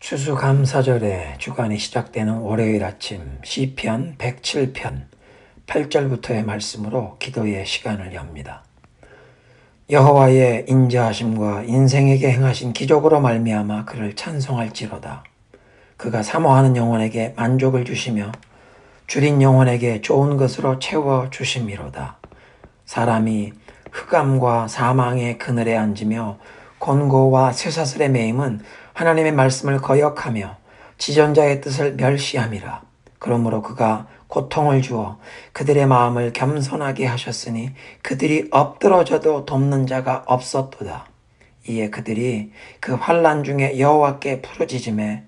추수감사절에 주간이 시작되는 월요일 아침 시편 107편 8절부터의 말씀으로 기도의 시간을 엽니다. 여호와의 인자하심과 인생에게 행하신 기적으로 말미암아 그를 찬송할지로다. 그가 사모하는 영혼에게 만족을 주시며 줄인 영혼에게 좋은 것으로 채워주심이로다. 사람이 흑암과 사망의 그늘에 앉으며 곤고와 쇠사슬의 매임은 하나님의 말씀을 거역하며 지존자의 뜻을 멸시함이라. 그러므로 그가 고통을 주어 그들의 마음을 겸손하게 하셨으니 그들이 엎드러져도 돕는 자가 없었도다. 이에 그들이 그 환난 중에 여호와께 부르짖음에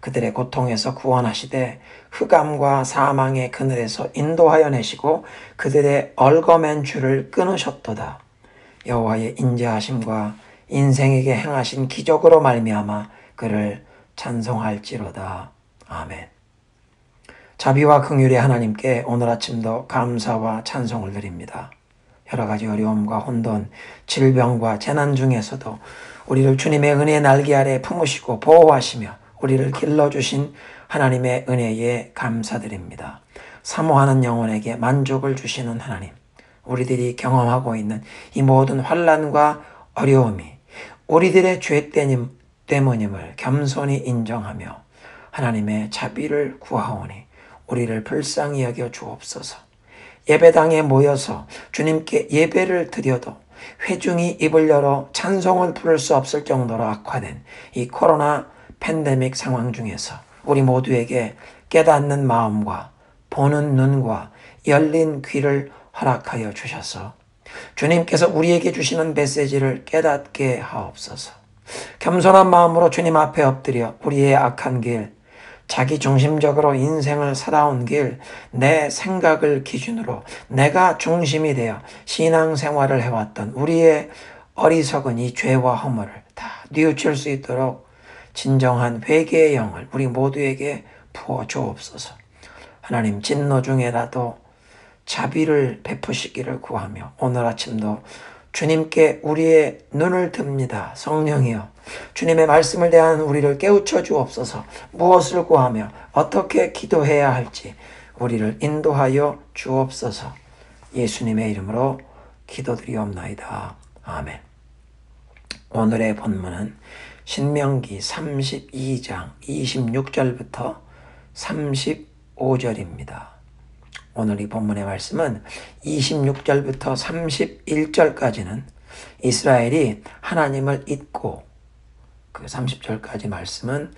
그들의 고통에서 구원하시되 흑암과 사망의 그늘에서 인도하여 내시고 그들의 얽어맨 줄을 끊으셨도다. 여호와의 인자하심과 인생에게 행하신 기적으로 말미암아 그를 찬송할지로다. 아멘. 자비와 긍휼의 하나님께 오늘 아침도 감사와 찬송을 드립니다. 여러 가지 어려움과 혼돈, 질병과 재난 중에서도 우리를 주님의 은혜의 날개 아래 품으시고 보호하시며 우리를 길러주신 하나님의 은혜에 감사드립니다. 사모하는 영혼에게 만족을 주시는 하나님, 우리들이 경험하고 있는 이 모든 환난과 어려움이 우리들의 죄 때문임을 겸손히 인정하며 하나님의 자비를 구하오니 우리를 불쌍히 여겨 주옵소서. 예배당에 모여서 주님께 예배를 드려도 회중이 입을 열어 찬송을 부를 수 없을 정도로 악화된 이 코로나 팬데믹 상황 중에서 우리 모두에게 깨닫는 마음과 보는 눈과 열린 귀를 허락하여 주셔서 주님께서 우리에게 주시는 메시지를 깨닫게 하옵소서. 겸손한 마음으로 주님 앞에 엎드려 우리의 악한 길, 자기중심적으로 인생을 살아온 길, 내 생각을 기준으로 내가 중심이 되어 신앙생활을 해왔던 우리의 어리석은 이 죄와 허물을 다 뉘우칠 수 있도록 진정한 회개의 영을 우리 모두에게 부어 주옵소서. 하나님, 진노 중에라도 자비를 베푸시기를 구하며 오늘 아침도 주님께 우리의 눈을 듭니다. 성령이여, 주님의 말씀을 대하는 우리를 깨우쳐 주옵소서. 무엇을 구하며 어떻게 기도해야 할지 우리를 인도하여 주옵소서. 예수님의 이름으로 기도드리옵나이다. 아멘. 오늘의 본문은 신명기 32장 26절부터 35절입니다. 오늘 이 본문의 말씀은 26절부터 31절까지는 이스라엘이 하나님을 잊고, 그 30절까지 말씀은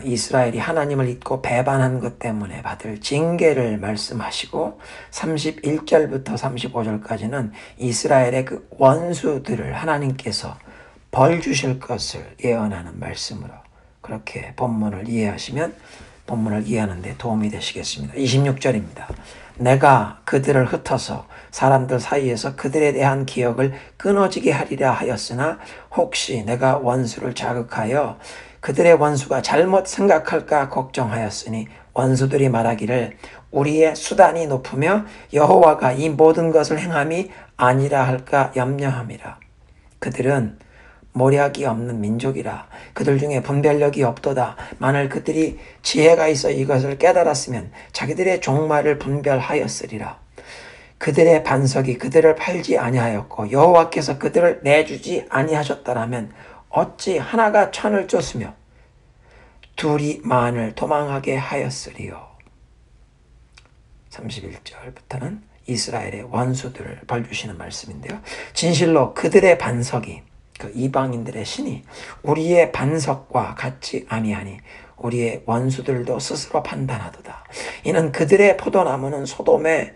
이스라엘이 하나님을 잊고 배반한 것 때문에 받을 징계를 말씀하시고, 31절부터 35절까지는 이스라엘의 그 원수들을 하나님께서 벌 주실 것을 예언하는 말씀으로 그렇게 본문을 이해하시면 본문을 이해하는 데 도움이 되시겠습니다. 26절입니다. 내가 그들을 흩어서 사람들 사이에서 그들에 대한 기억을 끊어지게 하리라 하였으나 혹시 내가 원수를 자극하여 그들의 원수가 잘못 생각할까 걱정하였으니 원수들이 말하기를 우리의 수단이 높으며 여호와가 이 모든 것을 행함이 아니라 할까 염려함이라. 그들은 모략이 없는 민족이라. 그들 중에 분별력이 없도다. 만일 그들이 지혜가 있어 이것을 깨달았으면 자기들의 종말을 분별하였으리라. 그들의 반석이 그들을 팔지 아니하였고 여호와께서 그들을 내주지 아니하셨더라면 어찌 하나가 천을 쫓으며 둘이 만을 도망하게 하였으리요. 31절부터는 이스라엘의 원수들을 벌주시는 말씀인데요. 진실로 그들의 반석이, 그 이방인들의 신이 우리의 반석과 같지 아니하니 우리의 원수들도 스스로 판단하도다. 이는 그들의 포도나무는 소돔의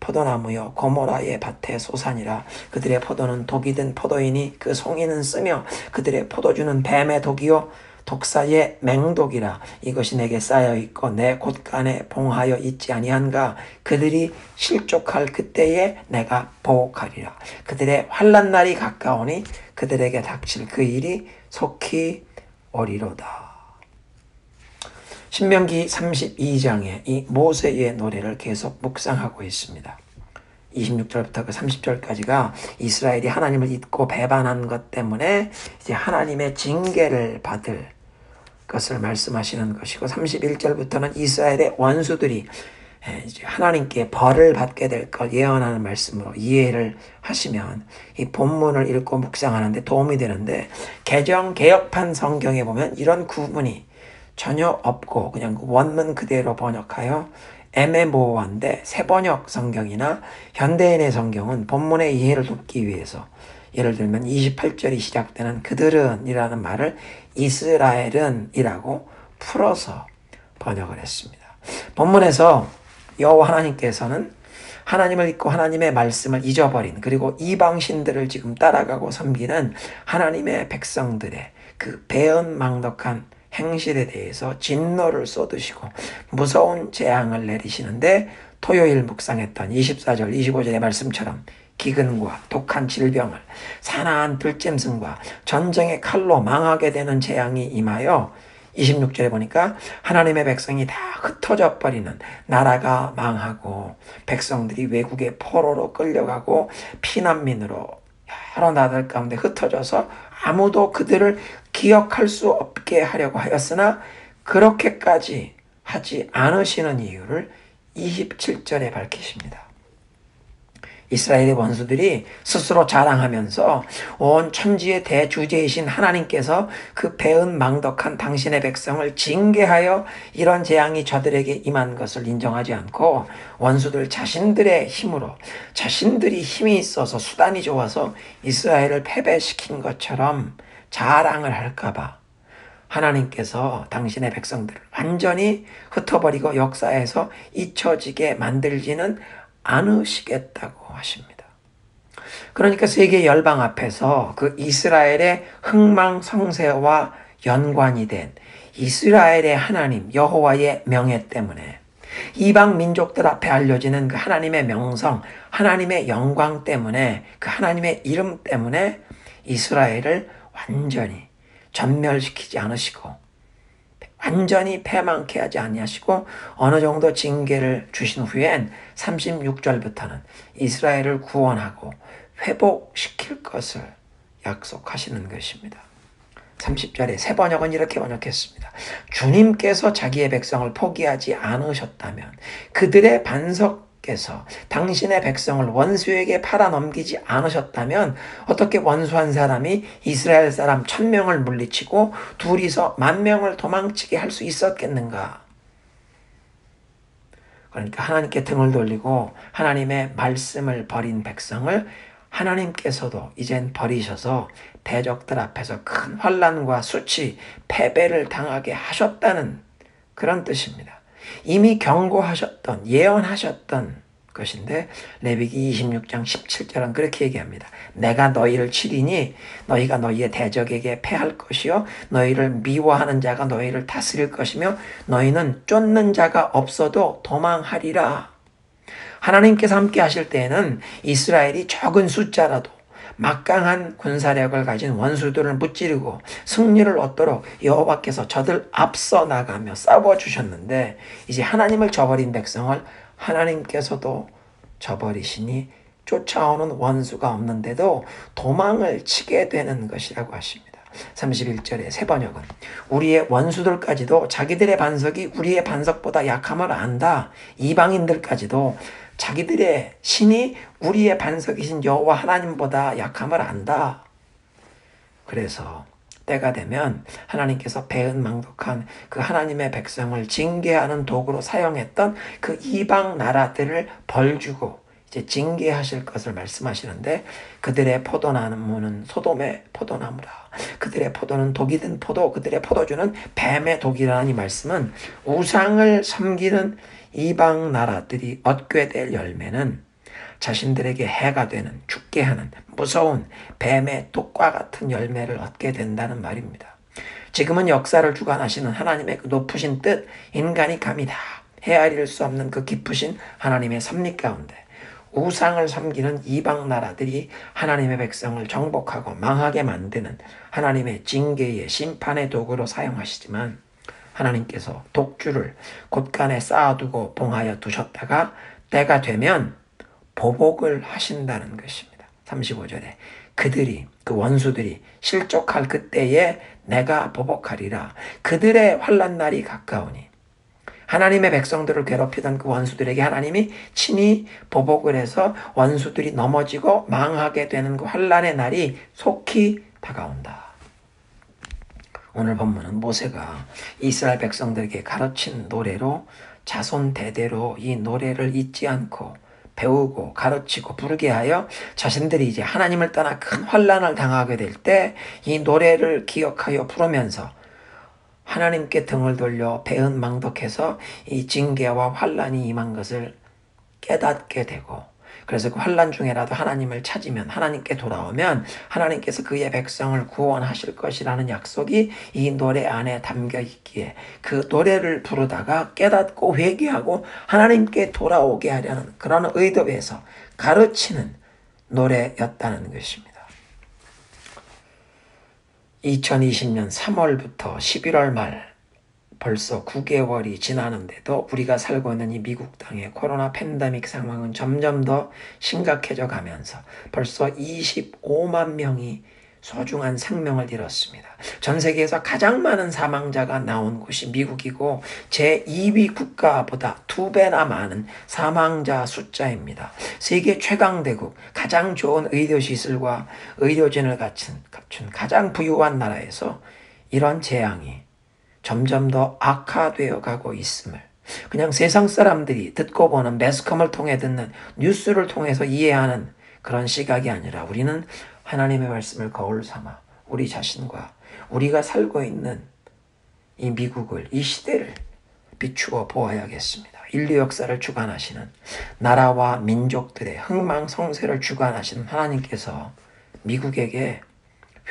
포도나무요 고모라의 밭의 소산이라. 그들의 포도는 독이 든 포도이니 그 송이는 쓰며 그들의 포도주는 뱀의 독이요 독사의 맹독이라. 이것이 내게 쌓여 있고 내 곳간에 봉하여 있지 아니한가. 그들이 실족할 그때에 내가 보복하리라. 그들의 환난 날이 가까우니 그들에게 닥칠 그 일이 속히 오리로다. 신명기 32장에 이 모세의 노래를 계속 묵상하고 있습니다. 26절부터 그 30절까지가 이스라엘이 하나님을 잊고 배반한 것 때문에 이제 하나님의 징계를 받을 것을 말씀하시는 것이고 31절부터는 이스라엘의 원수들이 이제 하나님께 벌을 받게 될 것 예언하는 말씀으로 이해를 하시면 이 본문을 읽고 묵상하는데 도움이 되는데 개정개혁판 성경에 보면 이런 구분이 전혀 없고 그냥 원문 그대로 번역하여 애매모호한데 새번역 성경이나 현대인의 성경은 본문의 이해를 돕기 위해서 예를 들면 28절이 시작되는 그들은 이라는 말을 이스라엘은 이라고 풀어서 번역을 했습니다. 본문에서 여호와 하나님께서는 하나님을 잊고 하나님의 말씀을 잊어버린 그리고 이방신들을 지금 따라가고 섬기는 하나님의 백성들의 그 배은망덕한 행실에 대해서 진노를 쏟으시고 무서운 재앙을 내리시는데 토요일 묵상했던 24절 25절의 말씀처럼 기근과 독한 질병을 사나운 들짐승과 전쟁의 칼로 망하게 되는 재앙이 임하여 26절에 보니까 하나님의 백성이 다 흩어져 버리는 나라가 망하고 백성들이 외국의 포로로 끌려가고 피난민으로 여러 나라들 가운데 흩어져서 아무도 그들을 기억할 수 없게 하려고 하였으나 그렇게까지 하지 않으시는 이유를 27절에 밝히십니다. 이스라엘의 원수들이 스스로 자랑하면서 온 천지의 대주제이신 하나님께서 그 배은망덕한 당신의 백성을 징계하여 이런 재앙이 저들에게 임한 것을 인정하지 않고 원수들 자신들의 힘으로 자신들이 힘이 있어서 수단이 좋아서 이스라엘을 패배시킨 것처럼 자랑을 할까봐 하나님께서 당신의 백성들을 완전히 흩어버리고 역사에서 잊혀지게 만들지는 않으시겠다고 하십니다. 그러니까 세계 열방 앞에서 그 이스라엘의 흥망성쇠와 연관이 된 이스라엘의 하나님 여호와의 명예 때문에 이방 민족들 앞에 알려지는 그 하나님의 명성, 하나님의 영광 때문에 그 하나님의 이름 때문에 이스라엘을 완전히 전멸시키지 않으시고 완전히 패망케 하지 아니하시고 어느 정도 징계를 주신 후엔 36절부터는 이스라엘을 구원하고 회복시킬 것을 약속하시는 것입니다. 30절에 새 번역은 이렇게 번역했습니다. 주님께서 자기의 백성을 포기하지 않으셨다면 그들의 반석께서 당신의 백성을 원수에게 팔아넘기지 않으셨다면 어떻게 원수한 사람이 이스라엘 사람 1000명을 물리치고 둘이서 10,000명을 도망치게 할 수 있었겠는가? 그러니까 하나님께 등을 돌리고 하나님의 말씀을 버린 백성을 하나님께서도 이젠 버리셔서 대적들 앞에서 큰 환난과 수치, 패배를 당하게 하셨다는 그런 뜻입니다. 이미 경고하셨던, 예언하셨던 것인데 레위기 26장 17절은 그렇게 얘기합니다. 내가 너희를 치리니 너희가 너희의 대적에게 패할 것이요 너희를 미워하는 자가 너희를 다스릴 것이며 너희는 쫓는 자가 없어도 도망하리라. 하나님께서 함께 하실 때에는 이스라엘이 적은 숫자라도 막강한 군사력을 가진 원수들을 무찌르고 승리를 얻도록 여호와께서 저들 앞서 나가며 싸워주셨는데 이제 하나님을 저버린 백성을 하나님께서도 저버리시니 쫓아오는 원수가 없는데도 도망을 치게 되는 것이라고 하십니다. 31절의 새 번역은 우리의 원수들까지도 자기들의 반석이 우리의 반석보다 약함을 안다. 이방인들까지도 자기들의 신이 우리의 반석이신 여호와 하나님보다 약함을 안다. 그래서 때가 되면 하나님께서 배은망덕한 그 하나님의 백성을 징계하는 도구로 사용했던 그 이방 나라들을 벌주고 이제 징계하실 것을 말씀하시는데 그들의 포도나무는 소돔의 포도나무라. 그들의 포도는 독이 든 포도, 그들의 포도주는 뱀의 독이라는 이 말씀은 우상을 섬기는 이방 나라들이 얻게 될 열매는 자신들에게 해가 되는 죽게 하는 무서운 뱀의 독과 같은 열매를 얻게 된다는 말입니다. 지금은 역사를 주관하시는 하나님의 그 높으신 뜻, 인간이 감히 다 헤아릴 수 없는 그 깊으신 하나님의 섭리 가운데 우상을 섬기는 이방 나라들이 하나님의 백성을 정복하고 망하게 만드는 하나님의 징계의 심판의 도구로 사용하시지만 하나님께서 독주를 곳간에 쌓아두고 봉하여 두셨다가 때가 되면 보복을 하신다는 것입니다. 35절에 그들이 그 원수들이 실족할 그때에 내가 보복하리라. 그들의 환난 날이 가까우니. 하나님의 백성들을 괴롭히던 그 원수들에게 하나님이 친히 보복을 해서 원수들이 넘어지고 망하게 되는 그 환난의 날이 속히 다가온다. 오늘 본문은 모세가 이스라엘 백성들에게 가르친 노래로 자손 대대로 이 노래를 잊지 않고 배우고 가르치고 부르게 하여 자신들이 이제 하나님을 떠나 큰 환난을 당하게 될 때 이 노래를 기억하여 부르면서 하나님께 등을 돌려 배은망덕해서 이 징계와 환난이 임한 것을 깨닫게 되고, 그래서 그 환난 중에라도 하나님을 찾으면, 하나님께 돌아오면 하나님께서 그의 백성을 구원하실 것이라는 약속이 이 노래 안에 담겨 있기에 그 노래를 부르다가 깨닫고 회개하고 하나님께 돌아오게 하려는 그런 의도에서 가르치는 노래였다는 것입니다. 2020년 3월부터 11월 말 벌써 9개월이 지나는데도 우리가 살고 있는 이 미국 땅의 코로나 팬데믹 상황은 점점 더 심각해져 가면서 벌써 25만 명이 소중한 생명을 잃었습니다. 전 세계에서 가장 많은 사망자가 나온 곳이 미국이고 제2위 국가보다 2배나 많은 사망자 숫자입니다. 세계 최강대국, 가장 좋은 의료시설과 의료진을 갖춘 가장 부유한 나라에서 이런 재앙이 점점 더 악화되어 가고 있음을 그냥 세상 사람들이 듣고 보는 매스컴을 통해 듣는 뉴스를 통해서 이해하는 그런 시각이 아니라 우리는 하나님의 말씀을 거울 삼아 우리 자신과 우리가 살고 있는 이 미국을, 이 시대를 비추어 보아야겠습니다. 인류 역사를 주관하시는 나라와 민족들의 흥망성쇠를 주관하시는 하나님께서 미국에게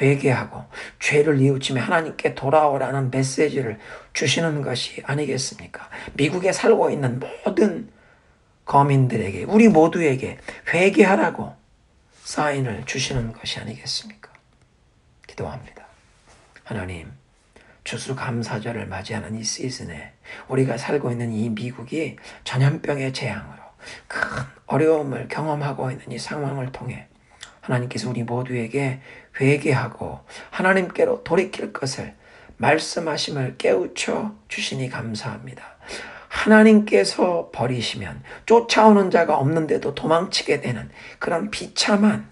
회개하고 죄를 뉘우치며 하나님께 돌아오라는 메시지를 주시는 것이 아니겠습니까? 미국에 살고 있는 모든 거민들에게, 우리 모두에게 회개하라고 사인을 주시는 것이 아니겠습니까? 기도합니다. 하나님, 추수감사절을 맞이하는 이 시즌에 우리가 살고 있는 이 미국이 전염병의 재앙으로 큰 어려움을 경험하고 있는 이 상황을 통해 하나님께서 우리 모두에게 회개하고 하나님께로 돌이킬 것을 말씀하심을 깨우쳐 주시니 감사합니다. 하나님께서 버리시면 쫓아오는 자가 없는데도 도망치게 되는 그런 비참한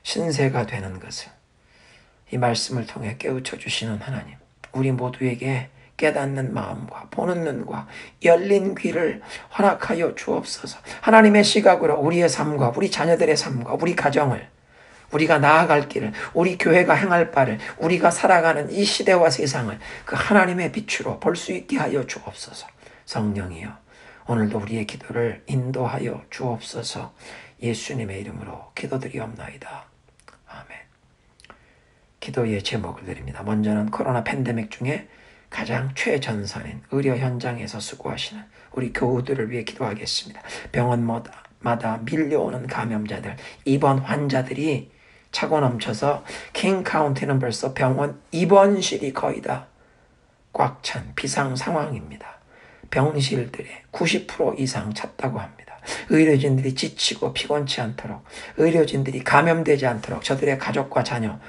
신세가 되는 것을 이 말씀을 통해 깨우쳐 주시는 하나님, 우리 모두에게 깨닫는 마음과 보는 눈과 열린 귀를 허락하여 주옵소서. 하나님의 시각으로 우리의 삶과 우리 자녀들의 삶과 우리 가정을, 우리가 나아갈 길을, 우리 교회가 행할 바를, 우리가 살아가는 이 시대와 세상을 그 하나님의 빛으로 볼 수 있게 하여 주옵소서. 성령이여, 오늘도 우리의 기도를 인도하여 주옵소서. 예수님의 이름으로 기도드리옵나이다. 아멘. 기도의 제목을 드립니다. 먼저는 코로나 팬데믹 중에 가장 최전선인 의료 현장에서 수고하시는 우리 교우들을 위해 기도하겠습니다. 병원마다 밀려오는 감염자들, 입원 환자들이 차고 넘쳐서 킹 카운티는 벌써 병원 입원실이 거의 다 꽉 찬 비상 상황입니다. 병실들의 90% 이상 찼다고 합니다. 의료진들이 지치고 피곤치 않도록, 의료진들이 감염되지 않도록 저들의 가족과 자녀,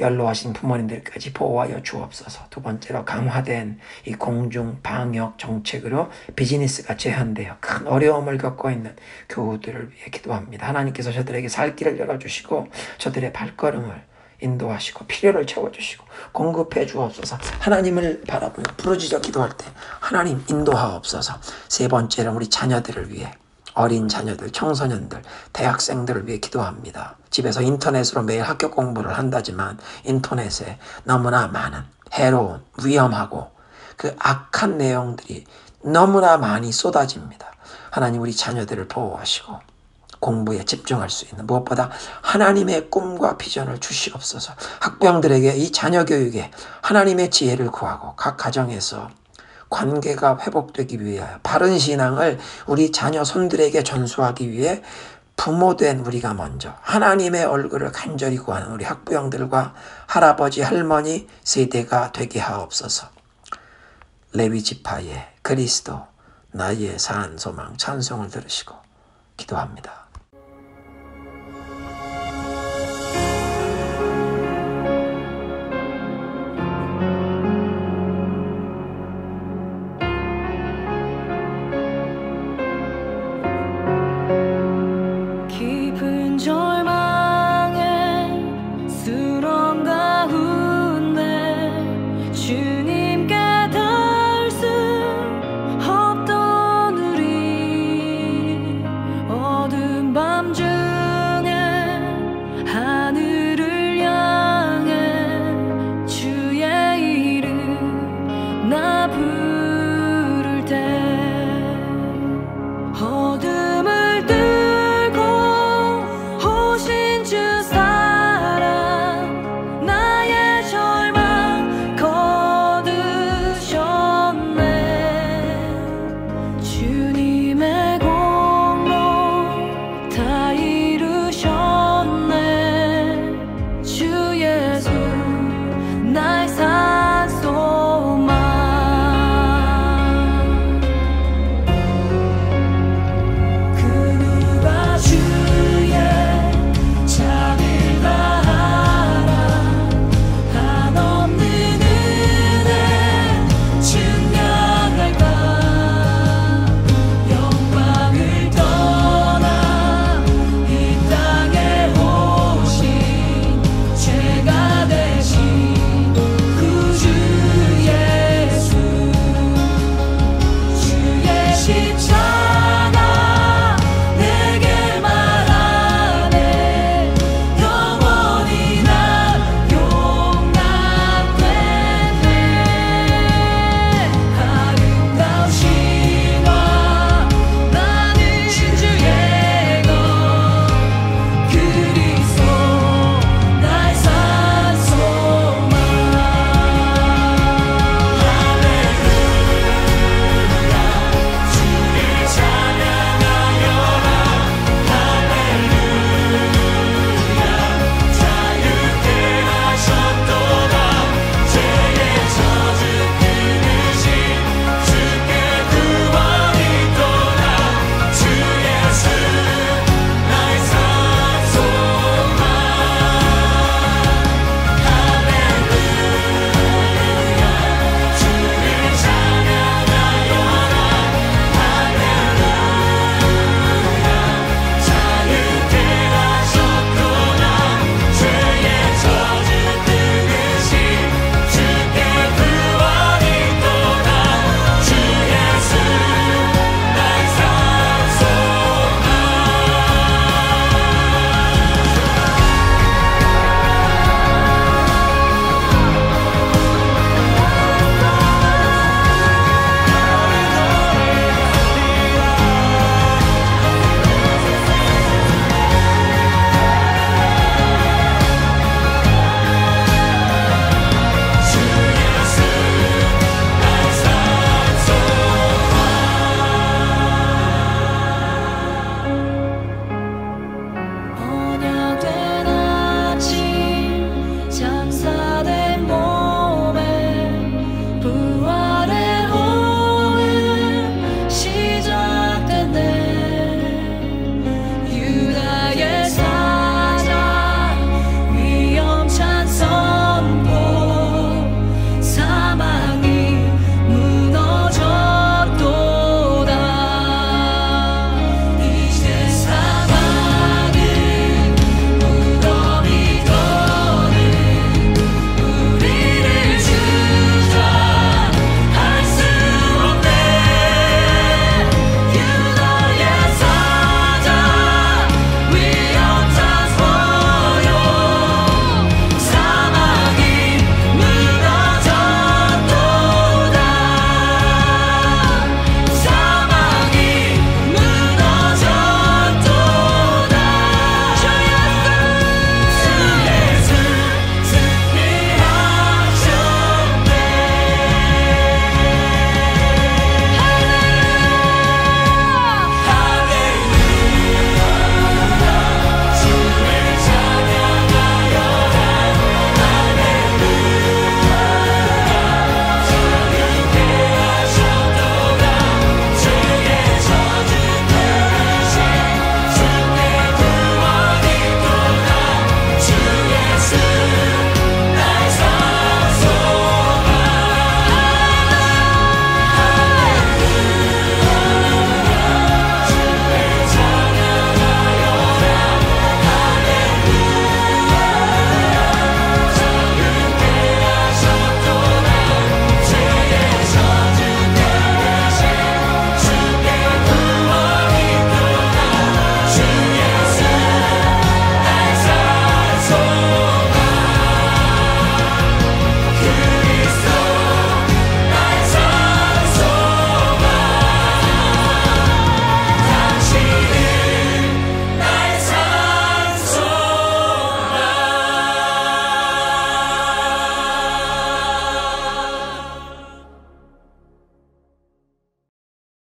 연로하신 부모님들까지 보호하여 주옵소서. 두 번째로 강화된 이 공중 방역 정책으로 비즈니스가 제한되어 큰 어려움을 겪고 있는 교우들을 위해 기도합니다. 하나님께서 저들에게 살 길을 열어주시고 저들의 발걸음을 인도하시고 필요를 채워주시고 공급해 주옵소서. 하나님을 바라보며 부르짖어 기도할 때 하나님 인도하옵소서. 세 번째는 우리 자녀들을 위해, 어린 자녀들, 청소년들, 대학생들을 위해 기도합니다. 집에서 인터넷으로 매일 학교 공부를 한다지만 인터넷에 너무나 많은 해로운, 위험하고 그 악한 내용들이 너무나 많이 쏟아집니다. 하나님, 우리 자녀들을 보호하시고 공부에 집중할 수 있는, 무엇보다 하나님의 꿈과 비전을 주시옵소서. 학부형들에게 이 자녀 교육에 하나님의 지혜를 구하고 각 가정에서 관계가 회복되기 위하여 바른 신앙을 우리 자녀 손들에게 전수하기 위해 부모된 우리가 먼저 하나님의 얼굴을 간절히 구하는 우리 학부형들과 할아버지 할머니 세대가 되게 하옵소서. 레위 지파의 그리스도 나의 산 소망 찬송을 들으시고 기도합니다. 주